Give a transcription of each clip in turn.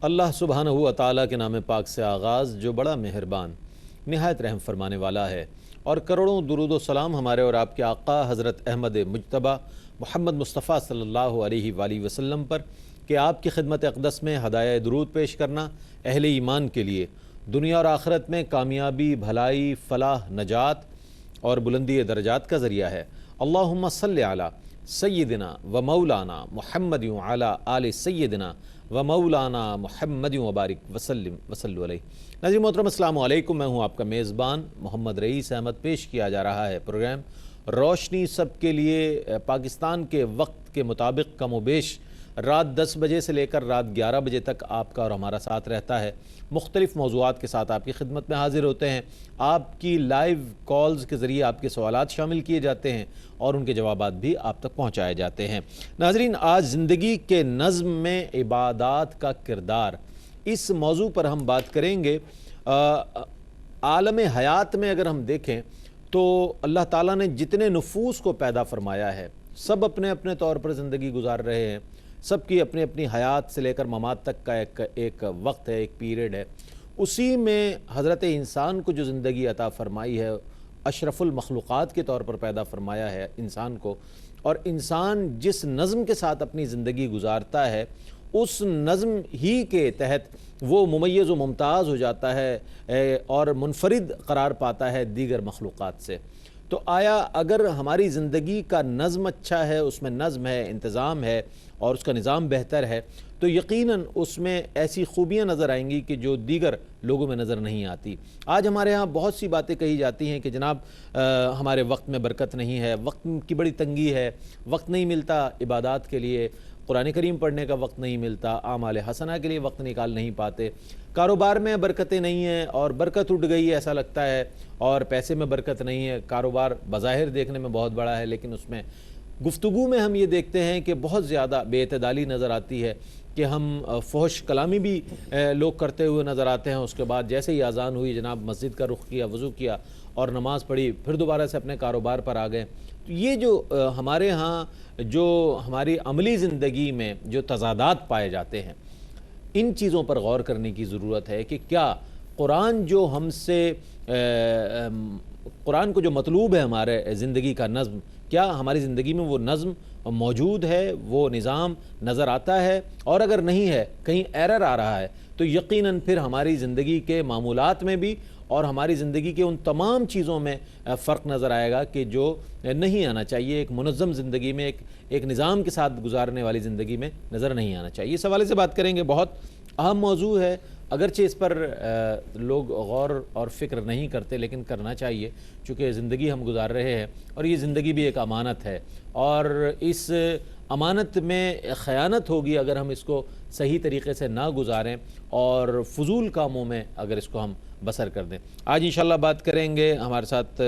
اللہ سبحانہ و تعالیٰ کے نام پاک سے آغاز جو بڑا مہربان نہایت رحم فرمانے والا ہے، اور کروڑوں درود و سلام ہمارے اور آپ کے آقا حضرت احمد مجتبیٰ محمد مصطفیٰ صلی اللہ علیہ وآلہ وسلم پر کہ آپ کی خدمت اقدس میں ہدایہ درود پیش کرنا اہل ایمان کے لیے دنیا اور آخرت میں کامیابی، بھلائی، فلاح، نجات اور بلندی درجات کا ذریعہ ہے۔ اللہم صلی علی سیدنا و مولانا محمد وعلی آل سیدنا و مولانا محمد وبارک وسلم وصلو علیہ۔ ناظرین محترم السلام علیکم، میں ہوں آپ کا میزبان محمد رئیس احمد۔ پیش کیا جا رہا ہے پروگرام روشنی سب کے لیے، پاکستان کے وقت کے مطابق کم و بیش رات 10 بجے سے لے کر رات 11 بجے تک آپ کا اور ہمارا ساتھ رہتا ہے۔ مختلف موضوعات کے ساتھ آپ کی خدمت میں حاضر ہوتے ہیں۔ آپ کی لائیو کالز کے ذریعے آپ کے سوالات شامل کیے جاتے ہیں اور ان کے جوابات بھی آپ تک پہنچائے جاتے ہیں۔ ناظرین، آج زندگی کے نظم میں عبادات کا کردار، اس موضوع پر ہم بات کریں گے۔ عالم حیات میں اگر ہم دیکھیں تو اللہ تعالیٰ نے جتنے نفوس کو پیدا فرمایا ہے، سب اپنے اپنے طور پر زندگی گزار رہے ہیں۔ سب کی اپنی اپنی حیات سے لے کر ممات تک کا ایک وقت ہے، ایک پیریڈ ہے۔ اسی میں حضرت انسان کو جو زندگی عطا فرمائی ہے، اشرف المخلوقات کے طور پر پیدا فرمایا ہے انسان کو، اور انسان جس نظم کے ساتھ اپنی زندگی گزارتا ہے اس نظم ہی کے تحت وہ ممیز و ممتاز ہو جاتا ہے اور منفرد قرار پاتا ہے دیگر مخلوقات سے۔ تو آیا اگر ہماری زندگی کا نظم اچھا ہے، اس میں نظم ہے، انتظام ہے اور اس کا نظام بہتر ہے، تو یقیناً اس میں ایسی خوبیاں نظر آئیں گی کہ جو دیگر لوگوں میں نظر نہیں آتی۔ آج ہمارے ہاں بہت سی باتیں کہی جاتی ہیں کہ جناب ہمارے وقت میں برکت نہیں ہے، وقت کی بڑی تنگی ہے، وقت نہیں ملتا عبادات کے لیے، قرآن کریم پڑھنے کا وقت نہیں ملتا، اعمال حسنہ کے لیے وقت نکال نہیں پاتے، کاروبار میں برکتیں نہیں ہیں اور برکت اٹھ گئی ہے ایسا لگتا ہے، اور پیسے میں برکت نہیں ہے۔ کاروبار بظاہر دیکھنے میں بہت بڑا ہے لیکن اس میں گفتگو میں ہم یہ دیکھتے ہیں کہ بہت زیادہ بے اعتدالی نظر آتی ہے کہ ہم فحش کلامی بھی لوگ کرتے ہوئے نظر آتے ہیں۔ اس کے بعد جیسے ہی اذان ہوئی جناب مسجد کا رخ کیا، وضو کیا اور نماز پڑھی، پھر دوبارہ سے اپنے کاروبار پر آ گئے۔ تو یہ جو ہمارے ہاں جو ہماری عملی زندگی میں جو تضادات پائے جاتے ہیں، ان چیزوں پر غور کرنے کی ضرورت ہے کہ کیا قرآن جو ہم سے قرآن کو جو مطلوب ہے ہمارے زندگی کا نظم، کیا ہماری زندگی میں وہ نظم موجود ہے، وہ نظام نظر آتا ہے؟ اور اگر نہیں ہے، کہیں ایرر آ رہا ہے، تو یقیناً پھر ہماری زندگی کے معمولات میں بھی اور ہماری زندگی کے ان تمام چیزوں میں فرق نظر آئے گا کہ جو نہیں آنا چاہیے۔ ایک منظم زندگی میں، ایک نظام کے ساتھ گزارنے والی زندگی میں نظر نہیں آنا چاہیے۔ اس حوالے سے بات کریں گے، بہت اہم موضوع ہے، اگرچہ اس پر لوگ غور اور فکر نہیں کرتے لیکن کرنا چاہیے، چونکہ زندگی ہم گزار رہے ہیں اور یہ زندگی بھی ایک امانت ہے، اور اس امانت میں خیانت ہوگی اگر ہم اس کو صحیح طریقے سے نہ گزاریں اور فضول کاموں میں اگر اس کو ہم بسر کر دیں۔ آج انشاءاللہ بات کریں گے، ہمارے ساتھ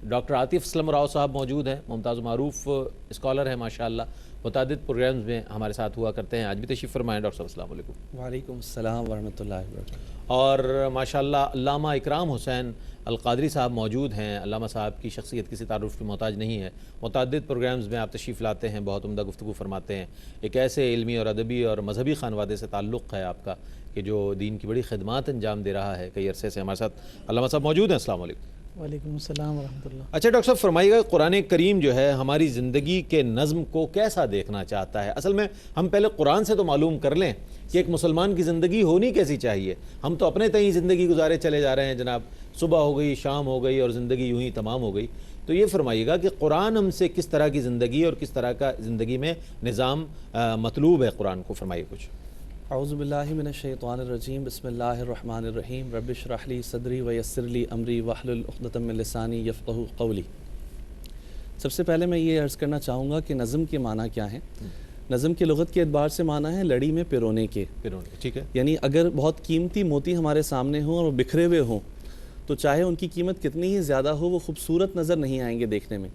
ڈاکٹر عاطف اسلم راؤ صاحب موجود ہیں، ممتاز و معروف اسکالر ہیں ماشاءاللہ، متعدد پروگرامز میں ہمارے ساتھ ہوا کرتے ہیں۔ آج بھی تشریف فرمائیں ڈاکٹر صاحب، السلام علیکم۔ وعلیکم السلام ورحمۃ اللہ وبرکاتہ۔ اور ماشاءاللہ علامہ اکرام حسین القادری صاحب موجود ہیں۔ علامہ صاحب کی شخصیت کسی تعارف کی محتاج نہیں ہے، متعدد پروگرامز میں آپ تشریف لاتے ہیں، بہت عمدہ گفتگو فرماتے ہیں۔ ایک ایسے علمی اور ادبی اور مذہبی خانوادے سے تعلق ہے آپ کا کہ جو دین کی بڑی خدمات انجام دے رہا ہے کئی عرصے سے۔ ہمارے ساتھ علامہ صاحب موجود ہیں، السلام علیکم۔ وعلیکم السلام ورحمۃ اللہ۔ اچھا ڈاکٹر صاحب فرمائیے گا، قرآن کریم جو ہے ہماری زندگی کے نظم کو کیسا دیکھنا چاہتا ہے؟ اصل میں ہم پہلے قرآن سے تو معلوم کر لیں کہ ایک مسلمان کی زندگی ہونی کیسی چاہیے۔ ہم تو اپنے تئیں زندگی گزارے چلے جا رہے ہیں جناب، صبح ہو گئی، شام ہو گئی اور زندگی یوں ہی تمام ہو گئی۔ تو یہ فرمائیے گا کہ قرآن ہم سے کس طرح کی زندگی اور کس طرح کا زندگی میں نظام مطلوب ہے قرآن کو، فرمائیے کچھ۔ اعوذ باللہ من الشیطان الرجیم، بسم اللہ الرحمن الرحیم، رب اشرح لی صدری ویسر لی امری واحلل عقدۃ من لسانی یفقہوا قولی۔ سب سے پہلے میں یہ عرض کرنا چاہوں گا کہ نظم کے معنی کیا ہیں۔ نظم کے لغت کے اعتبار سے معنی ہے لڑی میں پیرونے کے، ٹھیک ہے۔ یعنی اگر بہت قیمتی موتی ہمارے سامنے ہوں اور وہ بکھرے ہوئے ہوں تو چاہے ان کی قیمت کتنی ہی زیادہ ہو وہ خوبصورت نظر نہیں آئیں گے دیکھنے میں،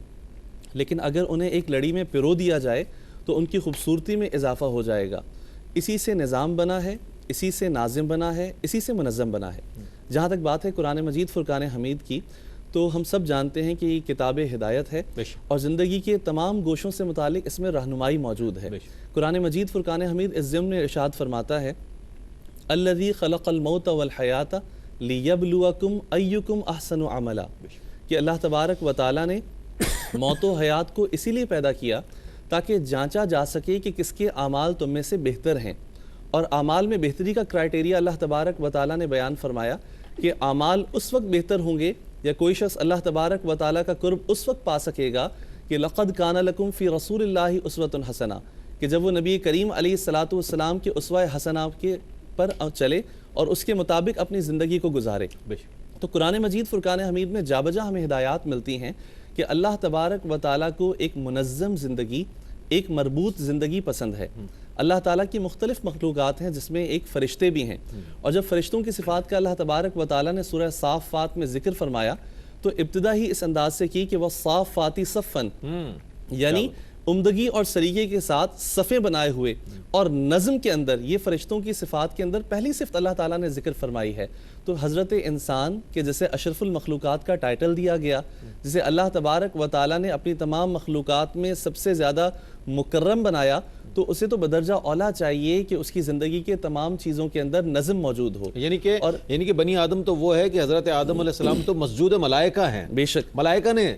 لیکن اگر انہیں ایک لڑی میں پیرو دیا جائے تو ان کی خوبصورتی میں اضافہ ہو جائے گا۔ اسی سے نظام بنا ہے، اسی سے ناظم بنا ہے، اسی سے منظم بنا ہے۔ جہاں تک بات ہے قرآن مجید فرقان حمید کی، تو ہم سب جانتے ہیں کہ یہ کتاب ہدایت ہے اور زندگی کے تمام گوشوں سے متعلق اس میں رہنمائی موجود ہے۔ قرآن مجید فرقان حمید اس ضمن میں ارشاد فرماتا ہے الذی خلق الموت والحیات لیبلوکم ایکم احسن عملا، کہ اللہ تبارک و تعالیٰ نے موت و حیات کو اسی لیے پیدا کیا تاکہ جانچا جا سکے کہ کس کے اعمال تم میں سے بہتر ہیں، اور اعمال میں بہتری کا کرائٹیریا اللہ تبارک و تعالیٰ نے بیان فرمایا کہ اعمال اس وقت بہتر ہوں گے یا کوئی شخص اللہ تبارک و تعالیٰ کا قرب اس وقت پا سکے گا کہ لقد کان لکم فی رسول اللہ اسوۃ حسنہ، کہ جب وہ نبی کریم علیہ الصلاۃ والسلام کے اسوہ حسنہ کے پر چلے اور اس کے مطابق اپنی زندگی کو گزارے۔ تو قرآن مجید فرقان حمید میں جا بجا ہمیں ہدایات ملتی ہیں کہ اللہ تبارک و تعالیٰ کو ایک منظم زندگی، ایک مربوط زندگی پسند ہے۔ اللہ تعالیٰ کی مختلف مخلوقات ہیں جس میں ایک فرشتے بھی ہیں، اور جب فرشتوں کی صفات کا اللہ تبارک و تعالیٰ نے سورہ صافات میں ذکر فرمایا تو ابتدا ہی اس انداز سے کی کہ وہ صافاتی صفن، یعنی عمدگی اور سلیقے کے ساتھ صفیں بنائے ہوئے، اور نظم کے اندر یہ فرشتوں کی صفات کے اندر پہلی صفت اللہ تعالیٰ نے ذکر فرمائی ہے۔ تو حضرت انسان کے جسے اشرف المخلوقات کا ٹائٹل دیا گیا، جسے اللہ تبارک و تعالیٰ نے اپنی تمام مخلوقات میں سب سے زیادہ مکرم بنایا، تو اسے تو بدرجہ اولا چاہیے کہ اس کی زندگی کے تمام چیزوں کے اندر نظم موجود ہو۔ یعنی کہ بنی آدم تو وہ ہے کہ حضرت آدم علیہ السلام تو مسجود ملائکہ ہیں، بے شک ملائکہ نے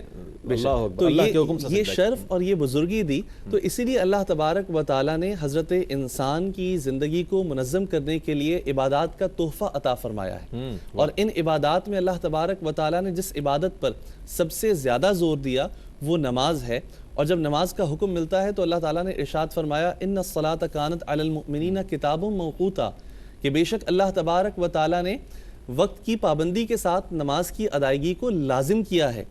تو یہ شرف اور یہ بزرگی دی، تو اسی لیے اللہ تبارک و تعالیٰ نے حضرت انسان کی زندگی کو منظم کرنے کے لیے عبادات کا تحفہ عطا فرمایا ہے، اور ان عبادات میں اللہ تبارک و تعالیٰ نے جس عبادت پر سب سے زیادہ زور دیا وہ نماز ہے، اور جب نماز کا حکم ملتا ہے تو اللہ تعالیٰ نے ارشاد فرمایا ان الصلاۃ کانت علی المؤمنین کتابا موقوتا، کہ بے شک اللہ تبارک و تعالیٰ نے وقت کی پابندی کے ساتھ نماز کی ادائیگی کو لازم کیا ہے۔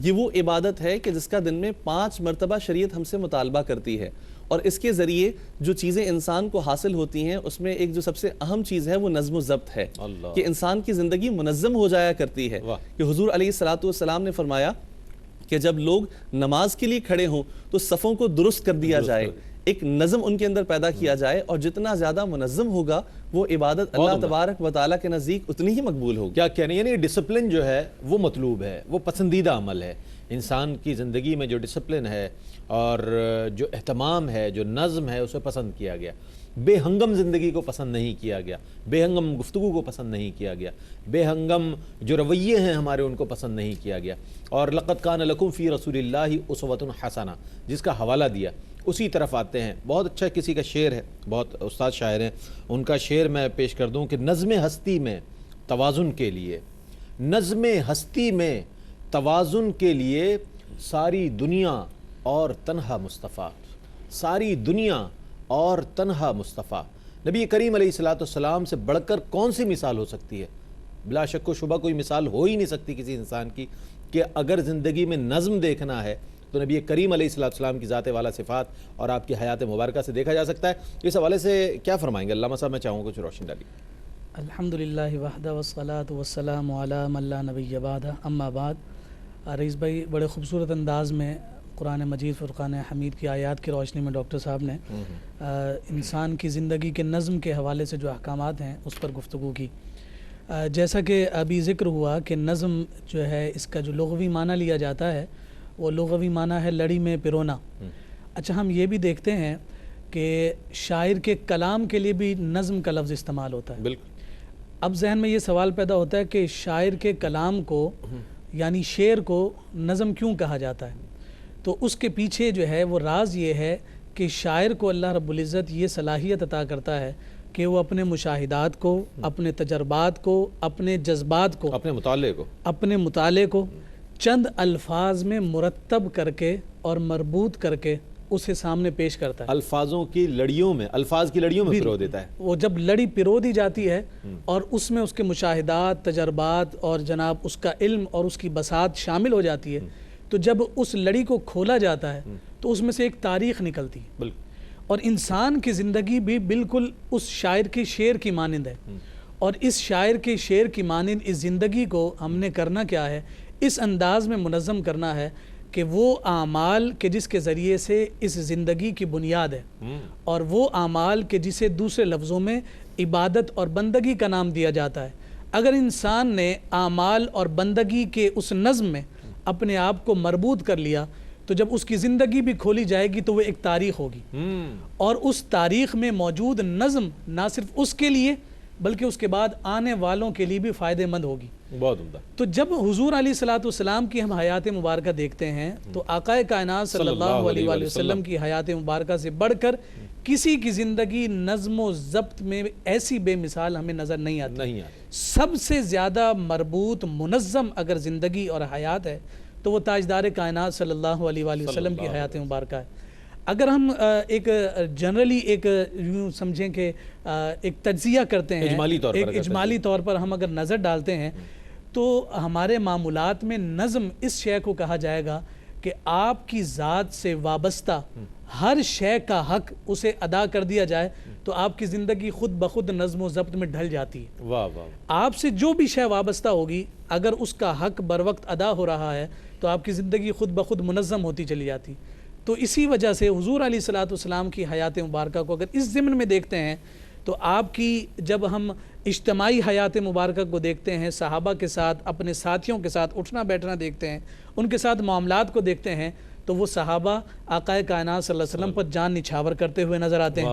یہ وہ عبادت ہے کہ جس کا دن میں 5 مرتبہ شریعت ہم سے مطالبہ کرتی ہے، اور اس کے ذریعے جو چیزیں انسان کو حاصل ہوتی ہیں اس میں ایک جو سب سے اہم چیز ہے وہ نظم و ضبط ہے، کہ انسان کی زندگی منظم ہو جایا کرتی ہے۔ کہ حضور علیہ الصلاۃ والسلام نے فرمایا کہ جب لوگ نماز کے لیے کھڑے ہوں تو صفوں کو درست کر دیا جائے، ایک نظم ان کے اندر پیدا کیا جائے، اور جتنا زیادہ منظم ہوگا وہ عبادت اللہ تبارک و تعالیٰ کے نزدیک اتنی ہی مقبول ہوگی۔ کیا کہنے، یعنی ڈسپلن جو ہے وہ مطلوب ہے، وہ پسندیدہ عمل ہے انسان کی زندگی میں۔ جو ڈسپلن ہے اور جو اہتمام ہے، جو نظم ہے، اسے پسند کیا گیا۔ بے ہنگم زندگی کو پسند نہیں کیا گیا، بے ہنگم گفتگو کو پسند نہیں کیا گیا، بے ہنگم جو رویے ہیں ہمارے ان کو پسند نہیں کیا گیا۔ اور لقد کان لکم فی رسول اللہ اسوۃ حسنہ جس کا حوالہ دیا، اسی طرف آتے ہیں۔ بہت اچھا کسی کا شعر ہے، بہت استاد شاعر ہیں، ان کا شعر میں پیش کر دوں کہ نظم ہستی میں توازن کے لیے، نظم ہستی میں توازن کے لیے ساری دنیا اور تنہا مصطفیٰ، ساری دنیا اور تنہا مصطفیٰ۔ نبی کریم علیہ الصلوۃ والسلام سے بڑھ کر کون سی مثال ہو سکتی ہے؟ بلا شک و شبہ کوئی مثال ہو ہی نہیں سکتی کسی انسان کی، کہ اگر زندگی میں نظم دیکھنا ہے تو نبی کریم علیہ الصلوۃ والسلام کی ذات والا صفات اور آپ کی حیات مبارکہ سے دیکھا جا سکتا ہے۔ اس حوالے سے کیا فرمائیں گے علامہ صاحب؟ میں چاہوں گا کچھ روشنی ڈالی۔ الحمدللہ وحدہ والصلاۃ والسلام علی من لا نبی بعدہ، اما بعد۔ رئیس بھائی بڑے خوبصورت انداز میں قرآن مجید فرقان حمید کی آیات کی روشنی میں ڈاکٹر صاحب نے انسان کی زندگی کے نظم کے حوالے سے جو احکامات ہیں اس پر گفتگو کی۔ جیسا کہ ابھی ذکر ہوا کہ نظم جو ہے اس کا جو لغوی معنی لیا جاتا ہے وہ لغوی معنی ہے لڑی میں پرونا۔ اچھا، ہم یہ بھی دیکھتے ہیں کہ شاعر کے کلام کے لیے بھی نظم کا لفظ استعمال ہوتا ہے۔ بالکل۔ اب ذہن میں یہ سوال پیدا ہوتا ہے کہ شاعر کے کلام کو یعنی شعر کو نظم کیوں کہا جاتا ہے؟ تو اس کے پیچھے جو ہے وہ راز یہ ہے کہ شاعر کو اللہ رب العزت یہ صلاحیت عطا کرتا ہے کہ وہ اپنے مشاہدات کو، اپنے تجربات کو، اپنے جذبات کو، اپنے مطالعے کو چند الفاظ میں مرتب کر کے اور مربوط کر کے اسے سامنے پیش کرتا ہے۔ الفاظوں کی لڑیوں میں، الفاظ کی لڑیوں میں پرو دیتا ہے۔ وہ جب لڑی پرو دی جاتی ہے اور اس میں اس کے مشاہدات، تجربات اور جناب اس کا علم اور اس کی بساط شامل ہو جاتی ہے، تو جب اس لڑی کو کھولا جاتا ہے تو اس میں سے ایک تاریخ نکلتی ہے۔ اور انسان کی زندگی بھی بالکل اس شاعر کے شعر کی مانند ہے، اور اس شاعر کے شعر کی مانند اس زندگی کو ہم نے کرنا کیا ہے؟ اس انداز میں منظم کرنا ہے کہ وہ اعمال کہ جس کے ذریعے سے اس زندگی کی بنیاد ہے، اور وہ اعمال کہ جسے دوسرے لفظوں میں عبادت اور بندگی کا نام دیا جاتا ہے۔ اگر انسان نے اعمال اور بندگی کے اس نظم میں اپنے آپ کو مربوط کر لیا تو جب اس کی زندگی بھی کھولی جائے گی تو وہ ایک تاریخ ہوگی، اور اس تاریخ میں موجود نظم نہ صرف اس کے لیے بلکہ اس کے بعد آنے والوں کے لیے بھی فائدہ مند ہوگی۔ بہت عمدہ۔ تو جب حضور علیہ الصلوۃ والسلام کی ہم حیات مبارکہ دیکھتے ہیں تو آقا کائنات صلی اللہ علیہ وآلہ وسلم کی حیات مبارکہ سے بڑھ کر کسی کی زندگی نظم و ضبط میں ایسی بے مثال ہمیں نظر نہیں آتی۔ سب سے زیادہ مربوط منظم اگر زندگی اور حیات ہے تو وہ تاجدار کائنات صلی اللہ علیہ وآلہ وسلم کی حیات مبارکہ ہے۔ اگر ہم ایک جنرلی ایک یوں سمجھیں کہ ایک تجزیہ کرتے ہیں، ایک اجمالی طور پر ہم اگر نظر ڈالتے ہیں تو ہمارے معمولات میں نظم اس شے کو کہا جائے گا کہ آپ کی ذات سے وابستہ ہر شے کا حق اسے ادا کر دیا جائے تو آپ کی زندگی خود بخود نظم و ضبط میں ڈھل جاتی ہے۔ واہ واہ۔ آپ سے جو بھی شے وابستہ ہوگی اگر اس کا حق بر وقت ادا ہو رہا ہے تو آپ کی زندگی خود بخود منظم ہوتی چلی جاتی۔ تو اسی وجہ سے حضور علیہ الصلوۃ والسلام کی حیات مبارکہ کو اگر اس ضمن میں دیکھتے ہیں تو آپ کی جب ہم اجتماعی حیات مبارکہ کو دیکھتے ہیں، صحابہ کے ساتھ اپنے ساتھیوں کے ساتھ اٹھنا بیٹھنا دیکھتے ہیں، ان کے ساتھ معاملات کو دیکھتے ہیں تو وہ صحابہ آقا کائنات صلی اللہ علیہ وسلم پر جان نچھاور کرتے ہوئے نظر آتے ہیں۔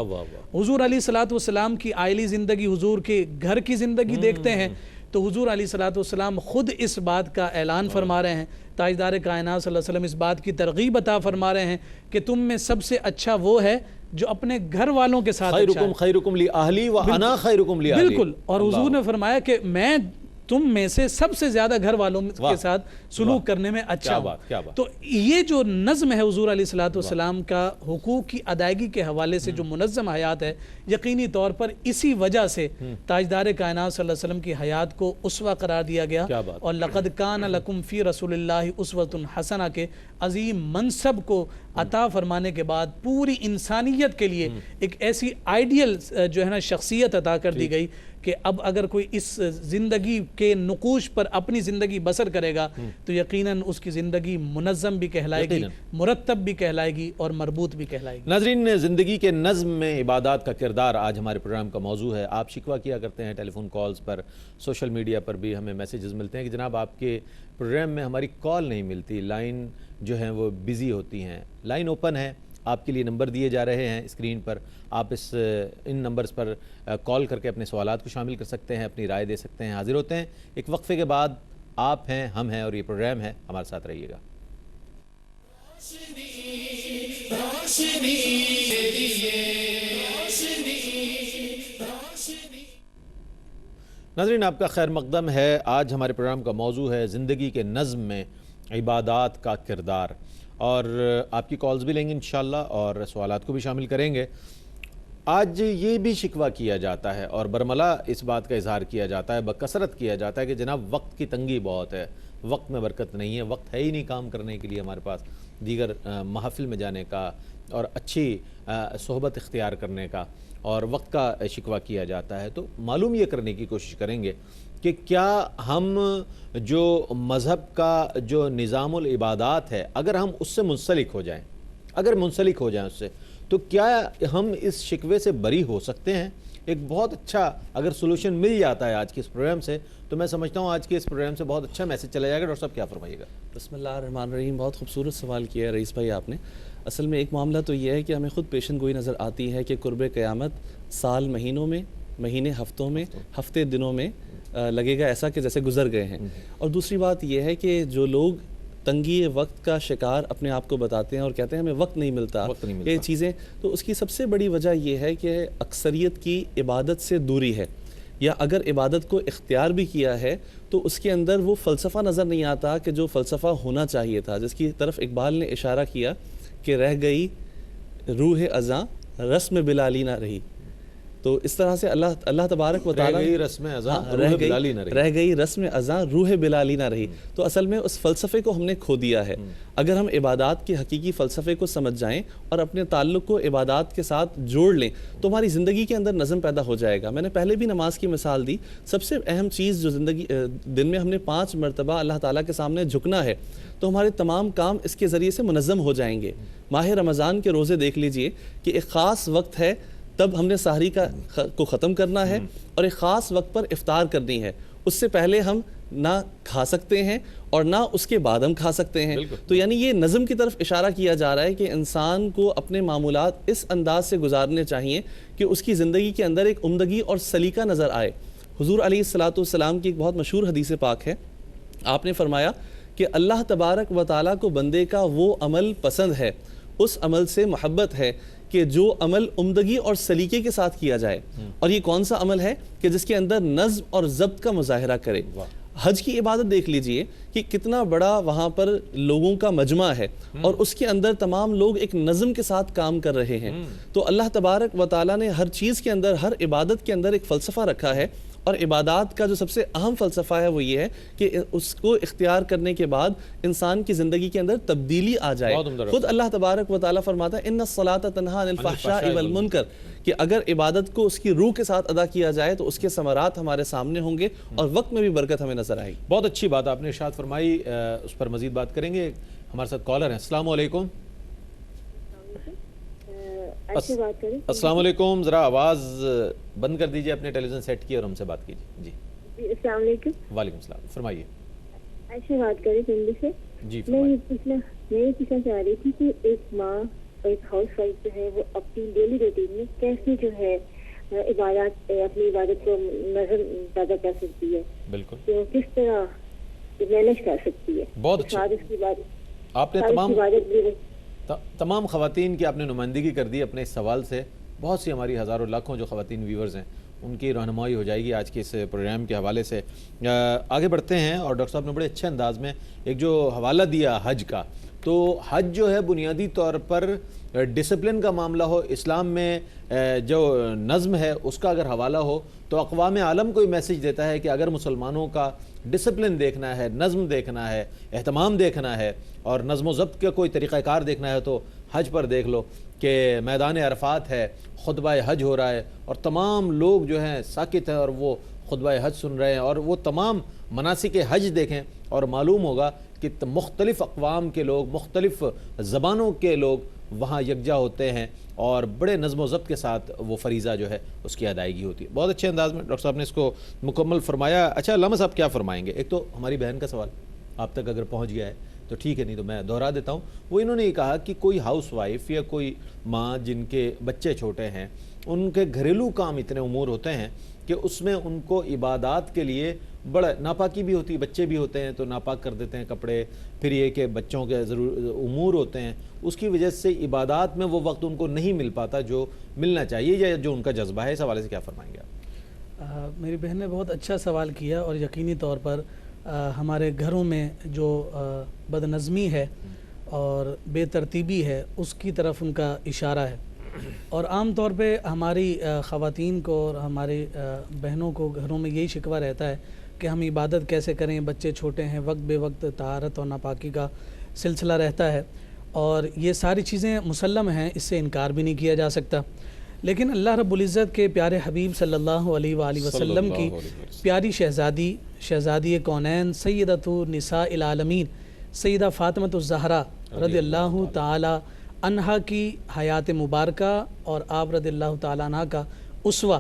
حضور علیہ الصلوۃ والسلام کی عائلی زندگی، حضور کے گھر کی زندگی دیکھتے ہیں تو حضور علیہ الصلوۃ والسلام خود اس بات کا اعلان فرما رہے ہیں، تاجدار کائنات صلی اللہ علیہ وسلم اس بات کی ترغیب عطا فرما رہے ہیں کہ تم میں سب سے اچھا وہ ہے جو اپنے گھر والوں کے ساتھ خیرکم خیرکم لی اہلی و انا خیرکم لی اہلی۔ بالکل، اور حضور نے فرمایا کہ میں تم میں سے سب سے زیادہ گھر والوں کے ساتھ سلوک کرنے میں اچھا ہوں۔ تو یہ جو نظم ہے حضور علیہ الصلوۃ والسلام کا حقوق کی ادائیگی کے حوالے سے جو منظم حیات ہے، یقینی طور پر اسی وجہ سے تاجدار کائنات صلی اللہ علیہ وسلم کی حیات کو اسوہ قرار دیا گیا، اور لقد کان لکم فی رسول اللہ اسوۃ حسنہ کے عظیم منصب کو عطا فرمانے کے بعد پوری انسانیت کے لیے ایک ایسی آئیڈیل جو ہے نا شخصیت عطا کر دی گئی کہ اب اگر کوئی اس زندگی کے نقوش پر اپنی زندگی بسر کرے گا تو یقیناً اس کی زندگی منظم بھی کہلائے گی، مرتب بھی کہلائے گی اور مربوط بھی کہلائے گی۔ ناظرین، زندگی کے نظم میں عبادات کا کردار آج ہمارے پروگرام کا موضوع ہے۔ آپ شکوہ کیا کرتے ہیں ٹیلی فون کالز پر، سوشل میڈیا پر بھی ہمیں میسیجز ملتے ہیں کہ جناب آپ کے پروگرام میں ہماری کال نہیں ملتی، لائن جو ہیں وہ بیزی ہوتی ہیں۔ لائن اوپن ہے، آپ کے لیے نمبر دیے جا رہے ہیں اسکرین پر، آپ ان نمبرز پر کال کر کے اپنے سوالات کو شامل کر سکتے ہیں، اپنی رائے دے سکتے ہیں۔ حاضر ہوتے ہیں ایک وقفے کے بعد۔ آپ ہیں، ہم ہیں، اور یہ پروگرام ہے، ہمارے ساتھ رہیے گا۔ ناظرین، آپ کا خیر مقدم ہے۔ آج ہمارے پروگرام کا موضوع ہے زندگی کے نظم میں عبادات کا کردار، اور آپ کی کالز بھی لیں گے انشاءاللہ اور سوالات کو بھی شامل کریں گے۔ آج یہ بھی شکوہ کیا جاتا ہے اور برملا اس بات کا اظہار کیا جاتا ہے، بکثرت کیا جاتا ہے کہ جناب وقت کی تنگی بہت ہے، وقت میں برکت نہیں ہے، وقت ہے ہی نہیں کام کرنے کے لیے ہمارے پاس، دیگر محافل میں جانے کا اور اچھی صحبت اختیار کرنے کا، اور وقت کا شکوہ کیا جاتا ہے۔ تو معلوم یہ کرنے کی کوشش کریں گے کہ کیا ہم جو مذہب کا جو نظام العبادات ہے اگر ہم اس سے منسلک ہو جائیں، اس سے، تو کیا ہم اس شکوے سے بری ہو سکتے ہیں؟ ایک بہت اچھا اگر سولوشن مل جاتا ہے آج کے اس پروگرام سے تو میں سمجھتا ہوں آج کے اس پروگرام سے بہت اچھا میسج چلا جائے گا۔ ڈاکٹر صاحب کیا فرمائیے گا؟ بسم اللہ الرحمن الرحیم۔ بہت خوبصورت سوال کیا ہے رئیس بھائی آپ نے۔ اصل میں ایک معاملہ تو یہ ہے کہ ہمیں خود پیشن گوئی نظر آتی ہے کہ قرب قیامت سال مہینوں میں، مہینے ہفتوں میں، ہفتے دنوں میں لگے گا ایسا کہ جیسے گزر گئے ہیں۔ اور دوسری بات یہ ہے کہ جو لوگ تنگی وقت کا شکار اپنے آپ کو بتاتے ہیں اور کہتے ہیں ہمیں وقت نہیں ملتا یہ چیزیں، تو اس کی سب سے بڑی وجہ یہ ہے کہ اکثریت کی عبادت سے دوری ہے، یا اگر عبادت کو اختیار بھی کیا ہے تو اس کے اندر وہ فلسفہ نظر نہیں آتا کہ جو فلسفہ ہونا چاہیے تھا، جس کی طرف اقبال نے اشارہ کیا کہ رہ گئی روح ازاں رسم بلالی نہ رہی۔ تو اس طرح سے اللہ تبارک و تعالیٰ رہ گئی رسم ازاں روح بلالی نہ رہی۔ تو اصل میں اس فلسفے کو ہم نے کھو دیا ہے۔ اگر ہم عبادات کے حقیقی فلسفے کو سمجھ جائیں اور اپنے تعلق کو عبادات کے ساتھ جوڑ لیں تو ہماری زندگی کے اندر نظم پیدا ہو جائے گا۔ میں نے پہلے بھی نماز کی مثال دی، سب سے اہم چیز جو دن میں ہم نے 5 مرتبہ اللہ تعالیٰ کے سامنے جھکنا ہے تو ہمارے تمام کام اس کے ذریعے سے منظم ہو جائیں گے۔ ماہ رمضان کے روزے دیکھ لیجئے کہ ایک خاص وقت ہے، تب ہم نے سحری کو ختم کرنا ہے اور ایک خاص وقت پر افطار کرنی ہے۔ اس سے پہلے ہم نہ کھا سکتے ہیں اور نہ اس کے بعد ہم کھا سکتے ہیں. تو یعنی یہ نظم کی طرف اشارہ کیا جا رہا ہے کہ انسان کو اپنے معمولات اس انداز سے گزارنے چاہیے کہ اس کی زندگی کے اندر ایک عمدگی اور سلیقہ نظر آئے. حضور علیہ السلام کی ایک بہت مشہور حدیث پاک ہے. آپ نے فرمایا کہ اللہ تبارک و تعالیٰ کو بندے کا وہ عمل پسند ہے، اس عمل سے محبت ہے کہ جو عمل عمدگی اور سلیقے کے ساتھ کیا جائے. اور یہ کون سا عمل ہے کہ جس کے اندر نظم اور ضبط کا مظاہرہ کرے. حج کی عبادت دیکھ لیجئے کہ کتنا بڑا وہاں پر لوگوں کا مجمع ہے اور اس کے اندر تمام لوگ ایک نظم کے ساتھ کام کر رہے ہیں. تو اللہ تبارک و تعالیٰ نے ہر چیز کے اندر، ہر عبادت کے اندر ایک فلسفہ رکھا ہے، اور عبادات کا جو سب سے اہم فلسفہ ہے وہ یہ ہے کہ اس کو اختیار کرنے کے بعد انسان کی زندگی کے اندر تبدیلی آ جائے. خود اللہ تبارک و تعالیٰ فرماتا ہے ان الصلاۃ تنہی عن الفحشاء والمنکر، کہ اگر عبادت کو اس کی روح کے ساتھ ادا کیا جائے تو اس کے ثمرات ہمارے سامنے ہوں گے اور وقت میں بھی برکت ہمیں نظر آئے گی. بہت اچھی بات آپ نے ارشاد فرمائی، اس پر مزید بات کریں گے. ہمارے ساتھ کالر ہیں. السلام علیکم. السلام علیکم. ذرا آواز بند کر دیجئے اپنے ٹیلی ویژن سیٹ کی اور ہم سے بات کیجئے. جی السلام علیکم. وعلیکم السلام. فرمائیے. ایسے بات کریں پنڈی سے. جی میں یہ پوچھنا چاہ رہی تھی کہ ایک ماں اور ایک ہاؤس وائف جو ہے وہ اپنی ڈیلی روٹین میں کیسے جو ہے اپنی عبادت کو نظر پیدا کر سکتی ہے. بالکل. تو کس طرح مینیج کر سکتی ہے. بہت اچھا. آپ نے تمام خواتین کی آپ نے نمائندگی کر دی اپنے اس سوال سے. بہت سی ہماری ہزاروں لاکھوں جو خواتین ویورز ہیں ان کی رہنمائی ہو جائے گی آج کے اس پروگرام کے حوالے سے. آگے بڑھتے ہیں. اور ڈاکٹر صاحب نے بڑے اچھے انداز میں ایک جو حوالہ دیا حج کا، تو حج جو ہے بنیادی طور پر ڈسپلن کا معاملہ ہو، اسلام میں جو نظم ہے اس کا اگر حوالہ ہو تو اقوام عالم کو یہ میسج دیتا ہے کہ اگر مسلمانوں کا ڈسپلن دیکھنا ہے، نظم دیکھنا ہے، اہتمام دیکھنا ہے اور نظم و ضبط کا کوئی طریقہ کار دیکھنا ہے تو حج پر دیکھ لو کہ میدان عرفات ہے، خطبہ حج ہو رہا ہے اور تمام لوگ جو ہیں ساکت ہیں اور وہ خطبہ حج سن رہے ہیں. اور وہ تمام مناسک حج دیکھیں اور معلوم ہوگا کہ مختلف اقوام کے لوگ، مختلف زبانوں کے لوگ وہاں یکجا ہوتے ہیں اور بڑے نظم و ضبط کے ساتھ وہ فریضہ جو ہے اس کی ادائیگی ہوتی ہے. بہت اچھے انداز میں ڈاکٹر صاحب نے اس کو مکمل فرمایا. اچھا علامہ صاحب کیا فرمائیں گے؟ ایک تو ہماری بہن کا سوال آپ تک اگر پہنچ گیا ہے تو ٹھیک ہے، نہیں تو میں دہرا دیتا ہوں. وہ انہوں نے یہ کہا کہ کوئی ہاؤس وائف یا کوئی ماں جن کے بچے چھوٹے ہیں، ان کے گھریلو کام اتنے امور ہوتے ہیں کہ اس میں ان کو عبادات کے لیے بڑا ناپاکی بھی ہوتی ہے. بچے بھی ہوتے ہیں تو ناپاک کر دیتے ہیں کپڑے، پھر یہ کہ بچوں کے امور ہوتے ہیں، اس کی وجہ سے عبادات میں وہ وقت ان کو نہیں مل پاتا جو ملنا چاہیے یا جو ان کا جذبہ ہے. اس حوالے سے کیا فرمائیں گے آپ؟ میری بہن نے بہت اچھا سوال کیا اور یقینی طور پر ہمارے گھروں میں جو بد نظمی ہے اور بے ترتیبی ہے اس کی طرف ان کا اشارہ ہے. اور عام طور پہ ہماری خواتین کو اور ہماری بہنوں کو گھروں میں یہی شکوہ رہتا ہے کہ ہم عبادت کیسے کریں، بچے چھوٹے ہیں، وقت بے وقت طہارت اور ناپاکی کا سلسلہ رہتا ہے. اور یہ ساری چیزیں مسلم ہیں، اس سے انکار بھی نہیں کیا جا سکتا. لیکن اللہ رب العزت کے پیارے حبیب صلی اللہ علیہ وآلہ وسلم کی پیاری شہزادی کونین سیدۃ نساء العالمین سیدہ فاطمۃ الزہرا رضی اللہ تعالی عنہا کی حیات مبارکہ اور آپ رضی اللہ تعالی عنہ کا اسوہ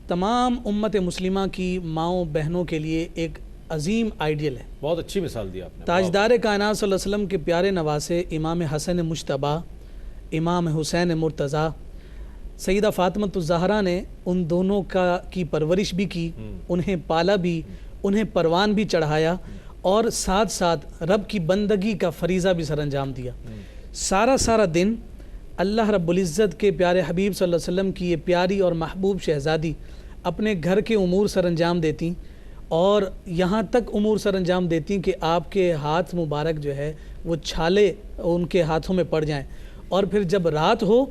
تمام امت مسلمہ کی ماؤں بہنوں کے لیے ایک عظیم آئیڈیل ہے. بہت اچھی مثال دی آپ نے. تاجدار کائنات صلی اللہ علیہ وسلم کے پیارے نواسے امام حسن مجتبیٰ، امام حسین مرتضیٰ، سیدہ فاطمۃ الزہرا نے ان دونوں کی پرورش بھی کی، انہیں پالا بھی، انہیں پروان بھی چڑھایا اور ساتھ ساتھ رب کی بندگی کا فریضہ بھی سر انجام دیا. سارا دن اللہ رب العزت کے پیارے حبیب صلی اللہ علیہ وسلم کی یہ پیاری اور محبوب شہزادی اپنے گھر کے امور سر انجام دیتی اور یہاں تک امور سر انجام دیتی کہ آپ کے ہاتھ مبارک جو ہے وہ چھالے ان کے ہاتھوں میں پڑ جائیں. اور پھر جب رات ہو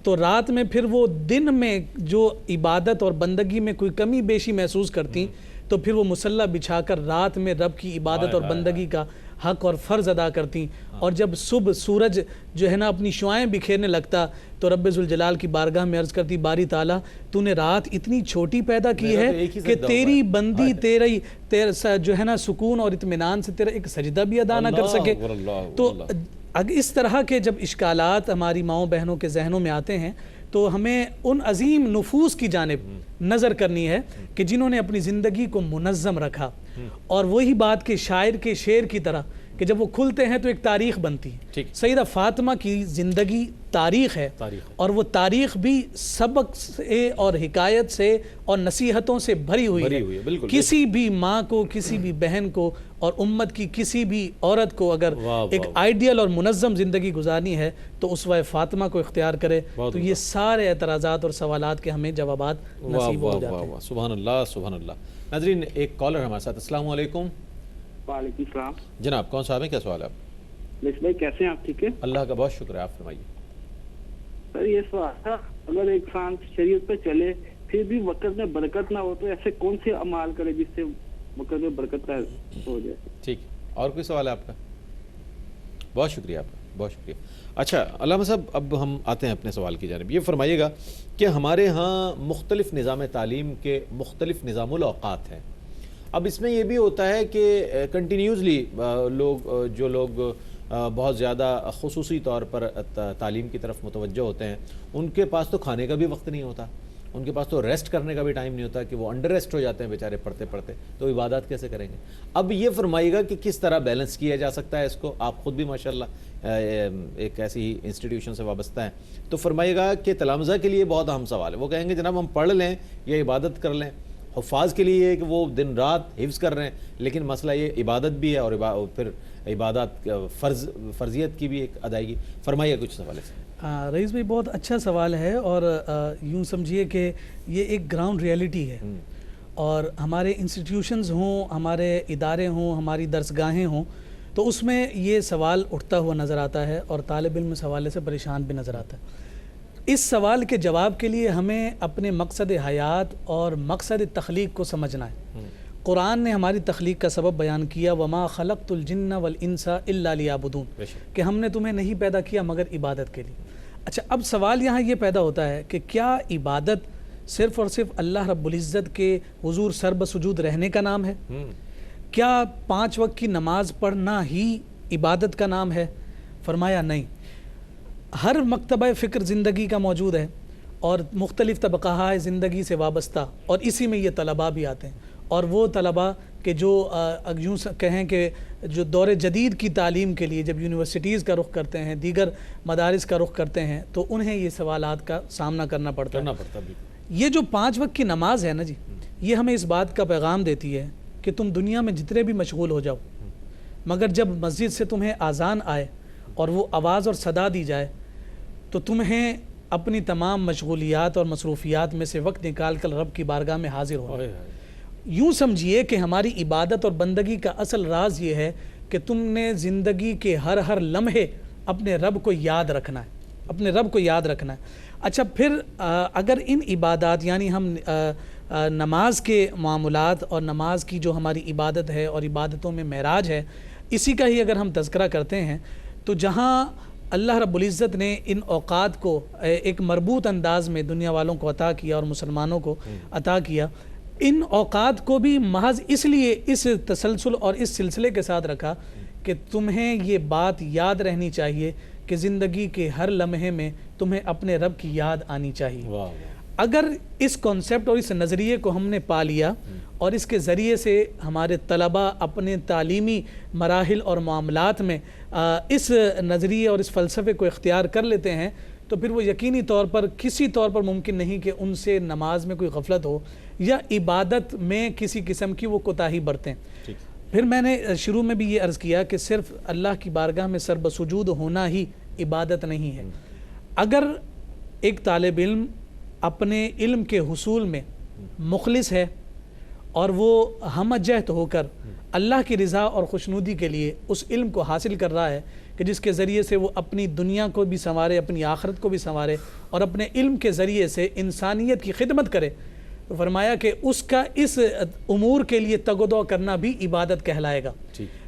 تو رات میں پھر وہ دن میں جو عبادت اور بندگی میں کوئی کمی بیشی محسوس کرتی تو پھر وہ مصلی بچھا کر رات میں رب کی عبادت اور بندگی کا حق اور فرض ادا کرتی. اور جب صبح سورج جو ہے نا اپنی شعائیں بکھیرنے لگتا تو رب ذوالجلال کی بارگاہ میں عرض کرتی، باری تعالیٰ تو نے رات اتنی چھوٹی پیدا کی ہے کہ تیری بندی تیرا جو ہے نا سکون اور اطمینان سے تیرا ایک سجدہ بھی ادا نہ کر سکے. تو اس طرح کے جب اشکالات ہماری ماؤں بہنوں کے ذہنوں میں آتے ہیں تو ہمیں ان عظیم نفوس کی جانب نظر کرنی ہے کہ جنہوں نے اپنی زندگی کو منظم رکھا، اور وہی بات کہ شاعر کے شعر کی طرح کہ جب وہ کھلتے ہیں تو ایک تاریخ بنتی ہے. سیدہ فاطمہ کی زندگی تاریخ ہے، اور وہ تاریخ بھی سبق سے اور حکایت سے اور نصیحتوں سے بھری ہوئی ہے. کسی بھی ماں کو، کسی بھی بہن کو اور امت کی کسی بھی عورت کو اگر ایک آئیڈیل اور منظم زندگی گزارنی ہے تو اسوہ فاطمہ کو اختیار کرے. تو یہ سارے اعتراضات اور سوالات کے ہمیں جوابات نصیب ہو جاتے ہیں. سبحان اللہ سبحان اللہ. ناظرین ایک کالر ہمارے ساتھ. السلام علیکم. وعلیکم السلام. جناب کون صاحب ہیں، کیا سوال ہے آپ؟ مش بھائی کیسے ہیں آپ؟ ٹھیک ہے اللہ کا بہت شکر ہے، آپ فرمائیے. سر یہ سوال تھا، اگر ایک انسان شریعت پہ چلے پھر بھی وقت میں برکت نہ ہو تو ایسے کون سے اعمال کرے جس سے وقت میں برکت ہو جائے؟ ٹھیک ہے، اور کوئی سوال ہے آپ کا؟ بہت شکریہ آپ کا، بہت شکریہ. اچھا علامہ صاحب، اب ہم آتے ہیں اپنے سوال کی جانب. یہ فرمائیے گا کہ ہمارے ہاں مختلف نظام تعلیم کے مختلف نظام الاوقات ہیں. اب اس میں یہ بھی ہوتا ہے کہ کنٹینیوسلی جو لوگ بہت زیادہ خصوصی طور پر تعلیم کی طرف متوجہ ہوتے ہیں، ان کے پاس تو کھانے کا بھی وقت نہیں ہوتا، ان کے پاس تو ریسٹ کرنے کا بھی ٹائم نہیں ہوتا، کہ وہ انڈر ریسٹ ہو جاتے ہیں بیچارے پڑھتے پڑھتے. تو عبادات کیسے کریں گے؟ اب یہ فرمائیے گا کہ کس طرح بیلنس کیا جا سکتا ہے اس کو. آپ خود بھی ماشاءاللہ ایک ایسی انسٹیٹیوشن سے وابستہ ہیں، تو فرمائیے گا کہ تلامذہ کے لیے بہت اہم سوال ہے. وہ کہیں گے جناب ہم پڑھ لیں یا عبادت کر لیں. حفاظ کے لیے کہ وہ دن رات حفظ کر رہے ہیں، لیکن مسئلہ یہ عبادت بھی ہے اور پھر عبادات فرضیت کی بھی ایک ادائیگی. فرمائیے کچھ سوال ہے. رئیس بھائی بہت اچھا سوال ہے، اور یوں سمجھیے کہ یہ ایک گراؤنڈ ریئلٹی ہے، اور ہمارے انسٹیٹیوشنز ہوں، ہمارے ادارے ہوں، ہماری درسگاہیں ہوں، تو اس میں یہ سوال اٹھتا ہوا نظر آتا ہے، اور طالب علم اس حوالے سے پریشان بھی نظر آتا ہے. اس سوال کے جواب کے لیے ہمیں اپنے مقصد حیات اور مقصد تخلیق کو سمجھنا ہے. قرآن نے ہماری تخلیق کا سبب بیان کیا، وما خلقت الجن والانس الا لیعبدون، کہ ہم نے تمہیں نہیں پیدا کیا مگر عبادت کے لیے. اچھا، اب سوال یہاں یہ پیدا ہوتا ہے کہ کیا عبادت صرف اور صرف اللہ رب العزت کے حضور سر بسجود رہنے کا نام ہے؟ کیا 5 وقت کی نماز پڑھنا ہی عبادت کا نام ہے؟ فرمایا نہیں. ہر مکتبہ فکر زندگی کا موجود ہے، اور مختلف طبقہ زندگی سے وابستہ، اور اسی میں یہ طلباء بھی آتے ہیں. اور وہ طلباء کہ جو یوں کہیں کہ جو دور جدید کی تعلیم کے لیے جب یونیورسٹیز کا رخ کرتے ہیں، دیگر مدارس کا رخ کرتے ہیں، تو انہیں یہ سوالات کا سامنا کرنا پڑتا ہے. یہ جو 5 وقت کی نماز ہے نا جی، یہ ہمیں اس بات کا پیغام دیتی ہے کہ تم دنیا میں جتنے بھی مشغول ہو جاؤ، مگر جب مسجد سے تمہیں اذان آئے اور وہ آواز اور صدا دی جائے تو تمہیں اپنی تمام مشغولیات اور مصروفیات میں سے وقت نکال کر رب کی بارگاہ میں حاضر ہونا. یوں سمجھیے کہ ہماری عبادت اور بندگی کا اصل راز یہ ہے کہ تم نے زندگی کے ہر لمحے اپنے رب کو یاد رکھنا ہے، اپنے رب کو یاد رکھنا ہے. اچھا، پھر اگر ان عبادات یعنی ہم نماز کے معاملات اور نماز کی جو ہماری عبادت ہے اور عبادتوں میں معراج ہے، اسی کا ہی اگر ہم تذکرہ کرتے ہیں، تو جہاں اللہ رب العزت نے ان اوقات کو ایک مربوط انداز میں دنیا والوں کو عطا کیا اور مسلمانوں کو عطا کیا، ان اوقات کو بھی محض اس لیے اس تسلسل اور اس سلسلے کے ساتھ رکھا کہ تمہیں یہ بات یاد رہنی چاہیے کہ زندگی کے ہر لمحے میں تمہیں اپنے رب کی یاد آنی چاہیے. اگر اس کانسیپٹ اور اس نظریے کو ہم نے پا لیا اور اس کے ذریعے سے ہمارے طلباء اپنے تعلیمی مراحل اور معاملات میں اس نظریے اور اس فلسفے کو اختیار کر لیتے ہیں، تو پھر وہ یقینی طور پر کسی طور پر ممکن نہیں کہ ان سے نماز میں کوئی غفلت ہو یا عبادت میں کسی قسم کی وہ کوتاہی برتیں. پھر میں نے شروع میں بھی یہ عرض کیا کہ صرف اللہ کی بارگاہ میں سر بسجود ہونا ہی عبادت نہیں ہے. اگر ایک طالب علم اپنے علم کے حصول میں مخلص ہے اور وہ ہم جہد ہو کر اللہ کی رضا اور خوشنودی کے لیے اس علم کو حاصل کر رہا ہے کہ جس کے ذریعے سے وہ اپنی دنیا کو بھی سنوارے، اپنی آخرت کو بھی سنوارے، اور اپنے علم کے ذریعے سے انسانیت کی خدمت کرے، تو فرمایا کہ اس کا اس امور کے لیے تگ و دو کرنا بھی عبادت کہلائے گا.